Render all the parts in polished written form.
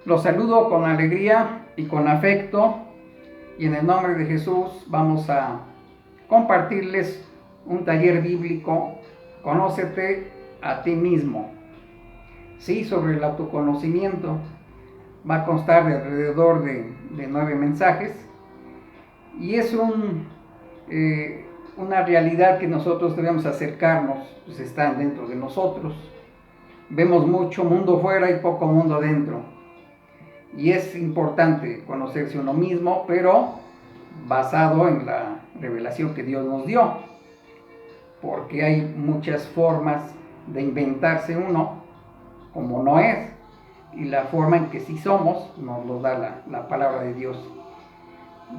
Los saludo con alegría y con afecto, y en el nombre de Jesús vamos a compartirles un taller bíblico, Conócete a ti mismo. Sí, sobre el autoconocimiento. Va a constar de alrededor de 9 mensajes, y es una realidad que nosotros debemos acercarnos, pues están dentro de nosotros. Vemos mucho mundo fuera y poco mundo dentro, y es importante conocerse uno mismo, pero basado en la revelación que Dios nos dio, porque hay muchas formas de inventarse uno como no es, y la forma en que sí somos nos lo da la palabra de Dios.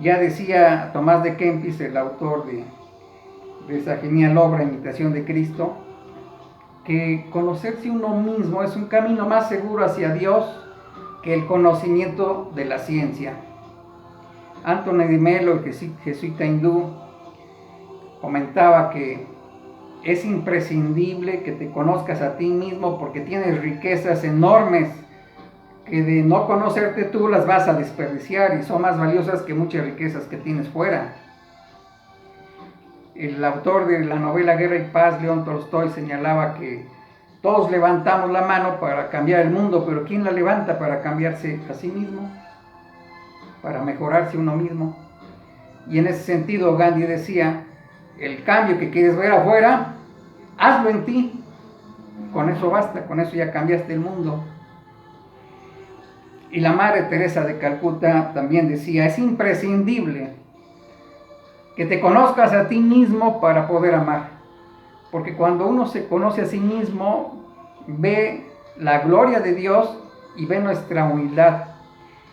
Ya decía Tomás de Kempis, el autor de esa genial obra Imitación de Cristo, que conocerse uno mismo es un camino más seguro hacia Dios que el conocimiento de la ciencia. Anthony de Melo, el jesuita hindú, comentaba que es imprescindible que te conozcas a ti mismo porque tienes riquezas enormes que de no conocerte tú las vas a desperdiciar, y son más valiosas que muchas riquezas que tienes fuera. El autor de la novela Guerra y Paz, León Tolstoy, señalaba que todos levantamos la mano para cambiar el mundo, pero ¿quién la levanta para cambiarse a sí mismo? Para mejorarse uno mismo. Y en ese sentido Gandhi decía, el cambio que quieres ver afuera, hazlo en ti. Con eso basta, con eso ya cambiaste el mundo. Y la Madre Teresa de Calcuta también decía, es imprescindible que te conozcas a ti mismo para poder amar. Porque cuando uno se conoce a sí mismo, ve la gloria de Dios y ve nuestra humildad.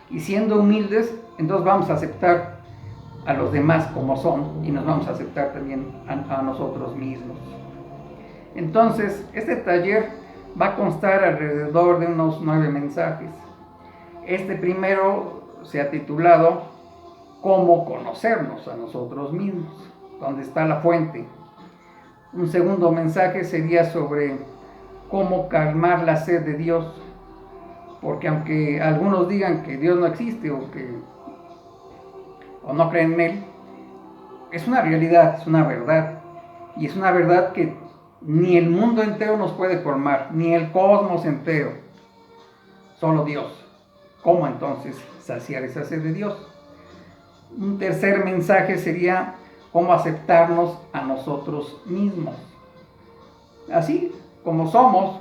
Y siendo humildes, entonces vamos a aceptar a los demás como son, y nos vamos a aceptar también a nosotros mismos. Entonces, este taller va a constar alrededor de unos 9 mensajes. Este primero se ha titulado Cómo conocernos a nosotros mismos, donde está la fuente. Un segundo mensaje sería sobre cómo calmar la sed de Dios, porque aunque algunos digan que Dios no existe o no creen en Él, es una realidad, es una verdad, y es una verdad que ni el mundo entero nos puede colmar, ni el cosmos entero, solo Dios. ¿Cómo entonces saciar esa sed de Dios? Un tercer mensaje sería cómo aceptarnos a nosotros mismos, así como somos,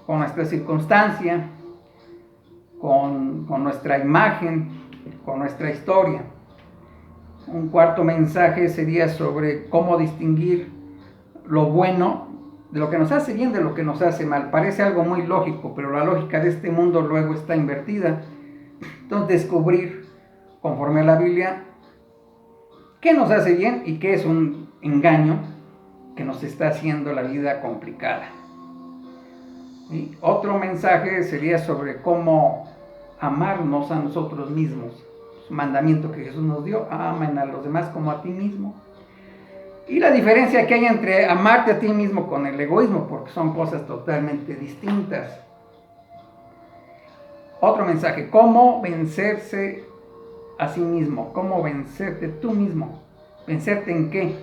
con nuestra circunstancia, con nuestra imagen, con nuestra historia. Un cuarto mensaje sería sobre cómo distinguir lo bueno de lo que nos hace bien de lo que nos hace mal. Parece algo muy lógico, pero la lógica de este mundo luego está invertida. Entonces, descubrir, conforme a la Biblia, qué nos hace bien y qué es un engaño que nos está haciendo la vida complicada. Y otro mensaje sería sobre cómo amarnos a nosotros mismos. Es un mandamiento que Jesús nos dio: amen a los demás como a ti mismo. Y la diferencia que hay entre amarte a ti mismo con el egoísmo, porque son cosas totalmente distintas. Otro mensaje: cómo vencerse a sí mismo, cómo vencerte tú mismo. ¿Vencerte en qué?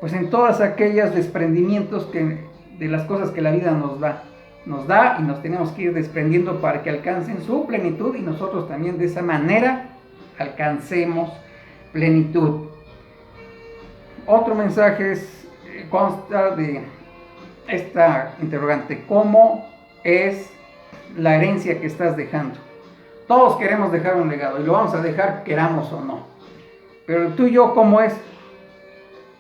Pues en todas aquellas desprendimientos de las cosas que la vida nos da, y nos tenemos que ir desprendiendo para que alcancen su plenitud, y nosotros también de esa manera alcancemos plenitud. Otro mensaje consta de esta interrogante: ¿cómo es la herencia que estás dejando? Todos queremos dejar un legado, y lo vamos a dejar queramos o no. Pero el tuyo, ¿cómo es?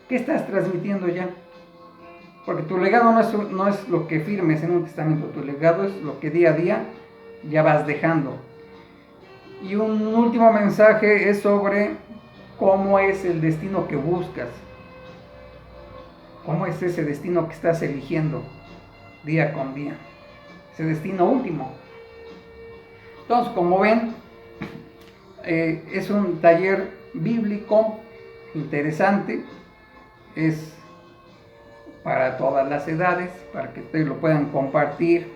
¿Qué estás transmitiendo ya? Porque tu legado no es lo que firmes en un testamento, tu legado es lo que día a día ya vas dejando. Y un último mensaje es sobre cómo es el destino que buscas. ¿Cómo es ese destino que estás eligiendo día con día? Ese destino último. Entonces, como ven, es un taller bíblico interesante. Es para todas las edades, para que ustedes lo puedan compartir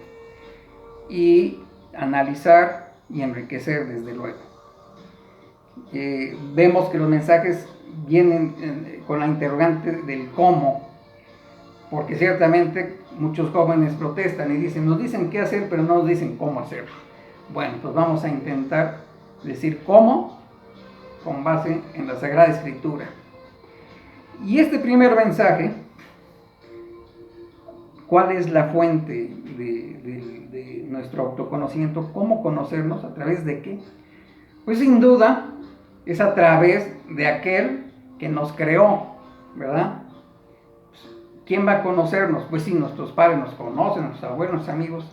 y analizar y enriquecer desde luego. Vemos que los mensajes vienen con la interrogante del cómo, porque ciertamente muchos jóvenes protestan y dicen, nos dicen qué hacer, pero no nos dicen cómo hacerlo. Bueno, pues vamos a intentar decir cómo con base en la Sagrada Escritura. Y este primer mensaje, ¿cuál es la fuente de nuestro autoconocimiento? ¿Cómo conocernos? ¿A través de qué? Pues sin duda es a través de aquel que nos creó, ¿verdad? ¿Quién va a conocernos? Pues sí, nuestros padres nos conocen, nuestros abuelos, nuestros amigos,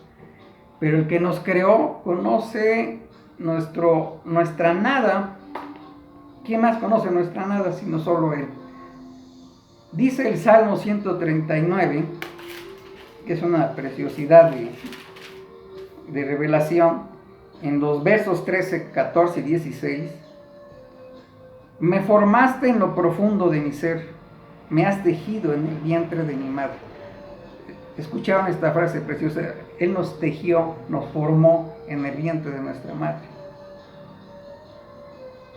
pero el que nos creó conoce nuestra nada. ¿Quién más conoce nuestra nada sino solo Él? Dice el Salmo 139, que es una preciosidad de revelación, en los versos 13, 14 y 16, me formaste en lo profundo de mi ser, me has tejido en el vientre de mi madre. ¿Escucharon esta frase preciosa? Él nos tejió, nos formó en el vientre de nuestra madre.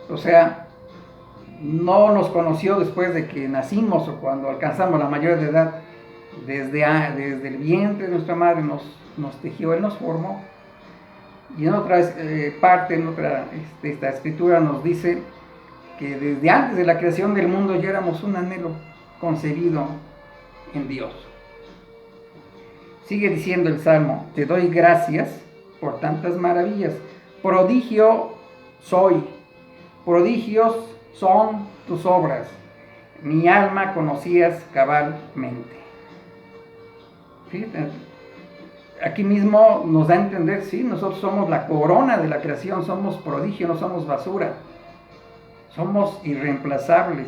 O sea, no nos conoció después de que nacimos o cuando alcanzamos la mayoría de edad. Desde el vientre de nuestra madre nos tejió, Él nos formó. Y en otra parte, esta escritura nos dice que desde antes de la creación del mundo ya éramos un anhelo concebido en Dios. Sigue diciendo el Salmo, te doy gracias por tantas maravillas. Prodigio soy, prodigios son tus obras. Mi alma conocías cabalmente. Fíjate, aquí mismo nos da a entender, sí, nosotros somos la corona de la creación, somos prodigio, no somos basura. Somos irreemplazables.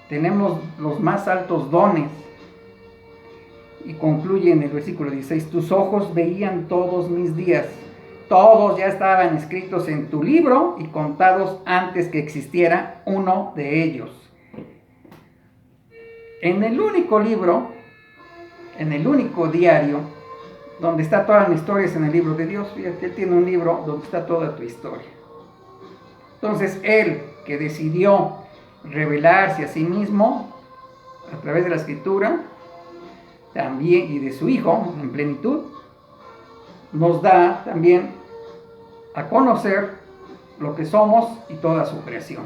Tenemos los más altos dones. Y concluye en el versículo 16, tus ojos veían todos mis días. Todos ya estaban escritos en tu libro y contados antes que existiera uno de ellos. En el único libro, en el único diario, donde está toda la historia es en el libro de Dios. Fíjate, Él tiene un libro donde está toda tu historia. Entonces, Él que decidió revelarse a sí mismo a través de la Escritura, también, y de su Hijo en plenitud, nos da también a conocer lo que somos y toda su creación.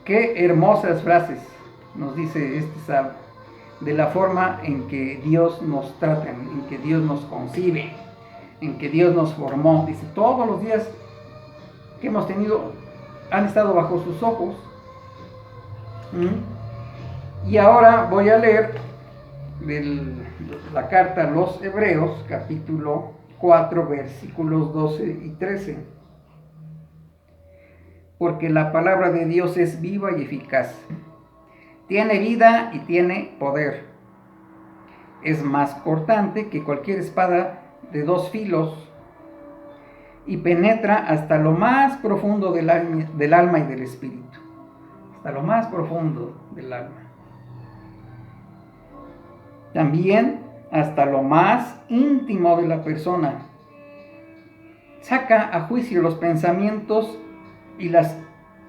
Qué hermosas frases nos dice este salmo, de la forma en que Dios nos trata, en que Dios nos concibe, en que Dios nos formó. Dice, todos los días que hemos tenido han estado bajo sus ojos. Y ahora voy a leer la carta a los Hebreos, capítulo 4, versículos 12 y 13. Porque la palabra de Dios es viva y eficaz. Tiene vida y tiene poder. Es más cortante que cualquier espada de dos filos y penetra hasta lo más profundo del alma y del espíritu. Hasta lo más profundo del alma. También hasta lo más íntimo de la persona. Saca a juicio los pensamientos y las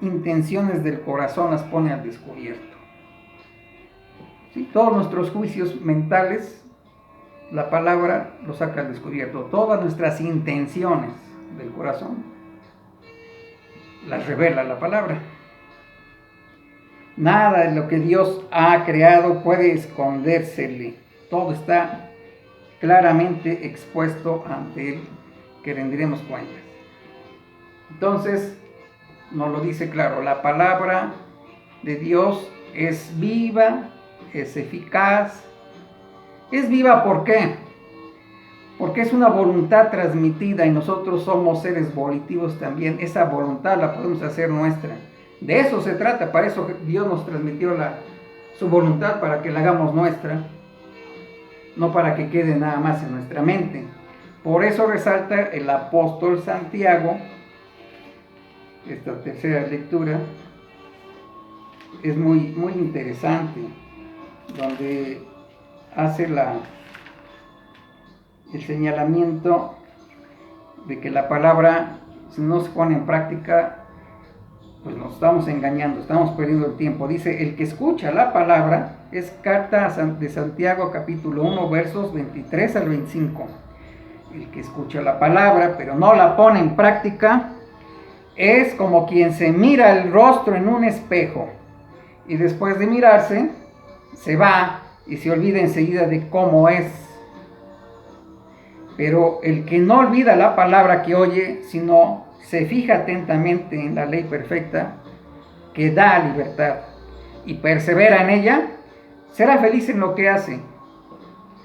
intenciones del corazón, las pone al descubierto. ¿Sí? Todos nuestros juicios mentales, la palabra los saca al descubierto. Todas nuestras intenciones del corazón las revela la palabra. Nada de lo que Dios ha creado puede escondérsele. Todo está claramente expuesto ante Él, que rendiremos cuentas. Entonces, nos lo dice claro, la palabra de Dios es viva, es eficaz. Es viva, ¿por qué? Porque es una voluntad transmitida y nosotros somos seres volitivos también. Esa voluntad la podemos hacer nuestra. De eso se trata, para eso Dios nos transmitió su voluntad, para que la hagamos nuestra, no para que quede nada más en nuestra mente. Por eso resalta el apóstol Santiago, esta tercera lectura es muy, muy interesante, donde hace el señalamiento de que la palabra, si no se pone en práctica, pues nos estamos engañando, estamos perdiendo el tiempo. Dice, el que escucha la palabra, es carta de Santiago capítulo 1 versos 23 al 25. El que escucha la palabra pero no la pone en práctica es como quien se mira el rostro en un espejo y después de mirarse se va y se olvida enseguida de cómo es. Pero el que no olvida la palabra que oye, sino se fija atentamente en la ley perfecta que da libertad y persevera en ella, será feliz en lo que hace.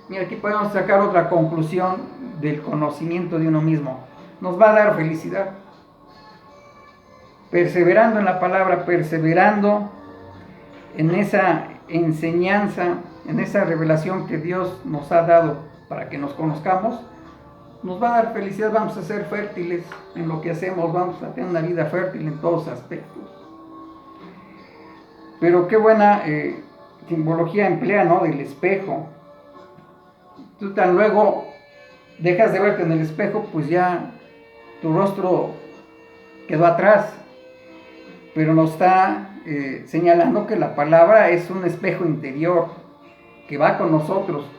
Mira, aquí podemos sacar otra conclusión del conocimiento de uno mismo. Nos va a dar felicidad. Perseverando en la palabra, perseverando en esa enseñanza, en esa revelación que Dios nos ha dado para que nos conozcamos, nos va a dar felicidad. Vamos a ser fértiles en lo que hacemos, vamos a tener una vida fértil en todos aspectos. Pero qué buena simbología emplea, ¿no? Del espejo. Tú tan luego dejas de verte en el espejo, pues ya tu rostro quedó atrás. Pero nos está señalando que la palabra es un espejo interior que va con nosotros.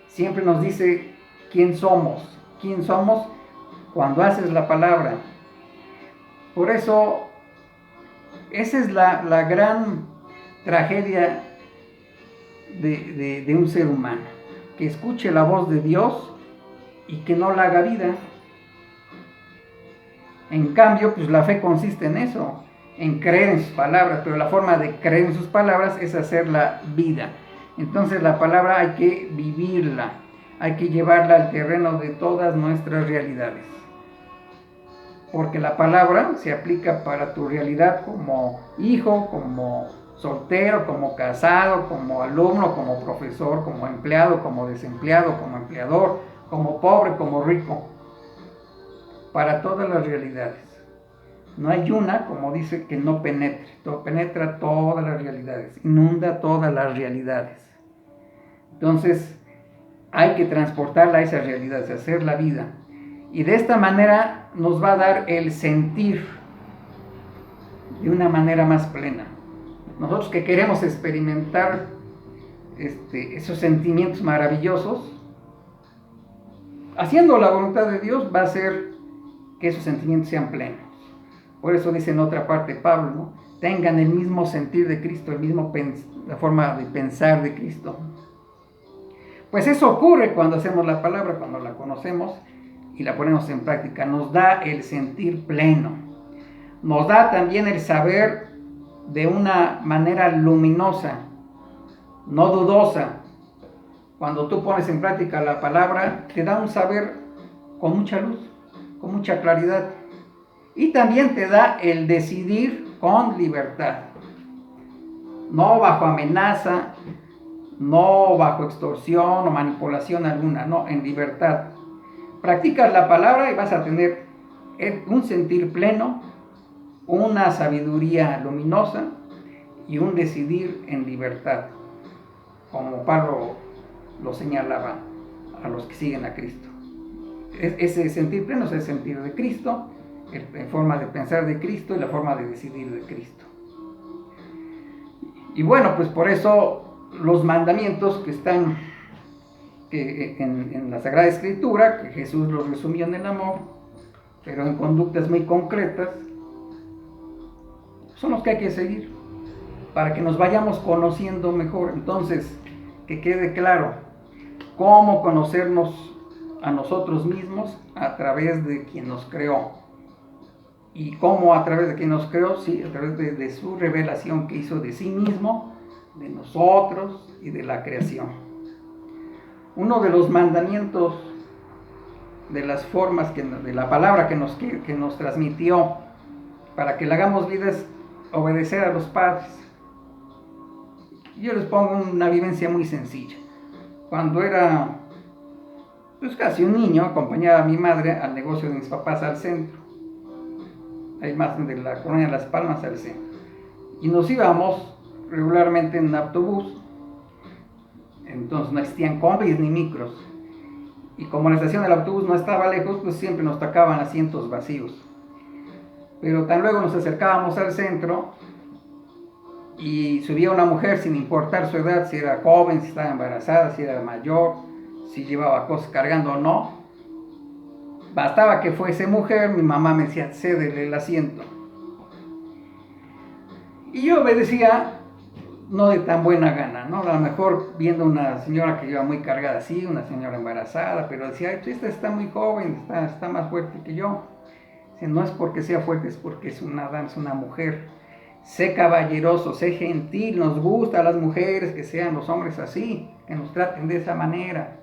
Siempre nos dice quién somos. ¿Quién somos? Cuando haces la palabra. Por eso, esa es la gran tragedia de un ser humano. Que escuche la voz de Dios y que no la haga vida. En cambio, pues la fe consiste en eso, en creer en sus palabras, pero la forma de creer en sus palabras es hacerla vida. Entonces la palabra hay que vivirla, hay que llevarla al terreno de todas nuestras realidades. Porque la palabra se aplica para tu realidad como hijo, como soltero, como casado, como alumno, como profesor, como empleado, como desempleado, como empleador, como pobre, como rico. Para todas las realidades. No hay una, como dice, que no penetre. Penetra todas las realidades, inunda todas las realidades. Entonces, hay que transportarla a esas realidades, hacer la vida. Y de esta manera nos va a dar el sentir de una manera más plena. Nosotros que queremos experimentar esos sentimientos maravillosos, haciendo la voluntad de Dios va a hacer que esos sentimientos sean plenos. Por eso dice en otra parte Pablo, ¿no? Tengan el mismo sentir de Cristo, la forma de pensar de Cristo. Pues eso ocurre cuando hacemos la palabra, cuando la conocemos y la ponemos en práctica. Nos da el sentir pleno. Nos da también el saber de una manera luminosa, no dudosa. Cuando tú pones en práctica la palabra, te da un saber con mucha luz, con mucha claridad. Y también te da el decidir con libertad. No bajo amenaza, no bajo extorsión o manipulación alguna, no, en libertad. Practicas la palabra y vas a tener un sentir pleno, una sabiduría luminosa y un decidir en libertad, como Pablo lo señalaba a los que siguen a Cristo. Ese sentir pleno es el sentir de Cristo, la forma de pensar de Cristo y la forma de decidir de Cristo. Y bueno, pues por eso los mandamientos que están en la Sagrada Escritura, que Jesús los resumió en el amor, pero en conductas muy concretas, son los que hay que seguir para que nos vayamos conociendo mejor. Entonces, que quede claro cómo conocernos a nosotros mismos a través de quien nos creó. ¿Y cómo a través de quien nos creó? Sí, a través de su revelación que hizo de sí mismo, de nosotros y de la creación. Uno de los mandamientos, de las formas, de la palabra que nos transmitió para que la hagamos vida es obedecer a los padres. Yo les pongo una vivencia muy sencilla. Cuando era pues casi un niño, acompañaba a mi madre al negocio de mis papás al centro. Ahí más de la colonia de Las Palmas al centro. Y nos íbamos regularmente en autobús. Entonces no existían combis ni micros. Y como la estación del autobús no estaba lejos, pues siempre nos tocaban asientos vacíos. Pero tan luego nos acercábamos al centro y subía una mujer sin importar su edad, si era joven, si estaba embarazada, si era mayor, si llevaba cosas cargando o no. Bastaba que fuese mujer, mi mamá me decía, cédele el asiento. Y yo obedecía, no de tan buena gana, ¿no? A lo mejor viendo una señora que iba muy cargada así, una señora embarazada, pero decía, ay, esta está muy joven, está más fuerte que yo. No es porque sea fuerte, es porque es una dama, es una mujer. Sé caballeroso, sé gentil, nos gusta a las mujeres que sean los hombres así, que nos traten de esa manera.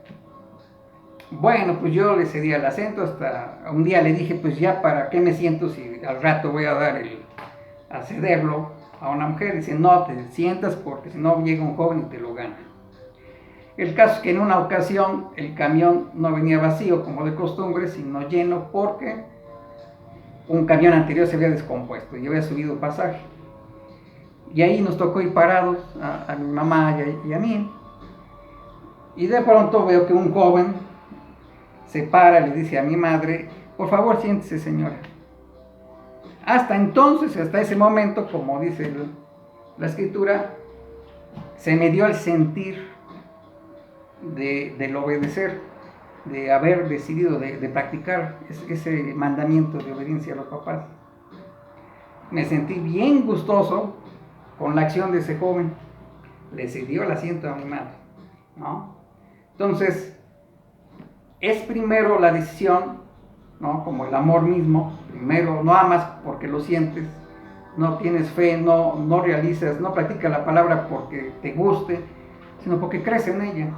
Bueno, pues yo le cedí el acento, hasta un día le dije, pues ya para qué me siento si al rato voy a cederlo a una mujer. Dice, no te sientas porque si no llega un joven y te lo gana. El caso es que en una ocasión el camión no venía vacío como de costumbre, sino lleno porque un camión anterior se había descompuesto y había subido pasaje. Y ahí nos tocó ir parados a mi mamá y a mí. Y de pronto veo que un joven se para y le dice a mi madre, por favor siéntese señora. Hasta entonces, hasta ese momento, como dice la escritura, se me dio el sentir del obedecer, de haber decidido de practicar ese mandamiento de obediencia a los papás. Me sentí bien gustoso con la acción de ese joven. Le cedió el asiento a mi madre, ¿no? Entonces, es primero la decisión, ¿no? Como el amor mismo. Primero, no amas porque lo sientes, no tienes fe, no realizas, no practicas la palabra porque te guste, sino porque crees en ella.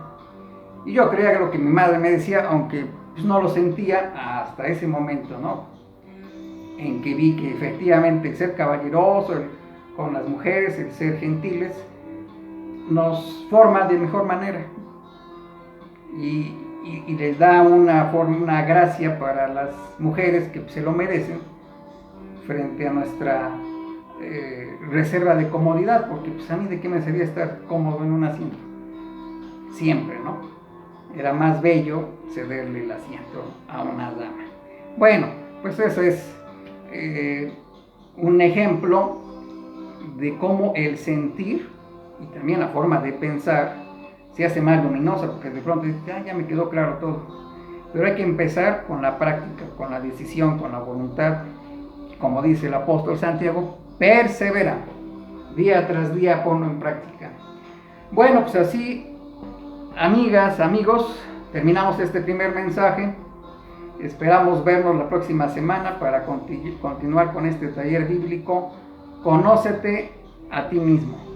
Y yo creía que lo que mi madre me decía, aunque pues, no lo sentía hasta ese momento, ¿no? En que vi que efectivamente el ser caballeroso con las mujeres, el ser gentiles, nos forma de mejor manera. Y les da una gracia para las mujeres que se lo merecen frente a nuestra reserva de comodidad, porque pues a mí de qué me sería estar cómodo en un asiento, siempre, ¿no? Era más bello cederle el asiento a una dama. Bueno, pues eso es un ejemplo de cómo el sentir y también la forma de pensar se hace más luminosa, porque de pronto dices, ya me quedó claro todo. Pero hay que empezar con la práctica, con la decisión, con la voluntad. Como dice el apóstol Santiago, persevera, día tras día ponlo en práctica. Bueno, pues así, amigas, amigos, terminamos este primer mensaje. Esperamos vernos la próxima semana para continuar con este taller bíblico. Conócete a ti mismo.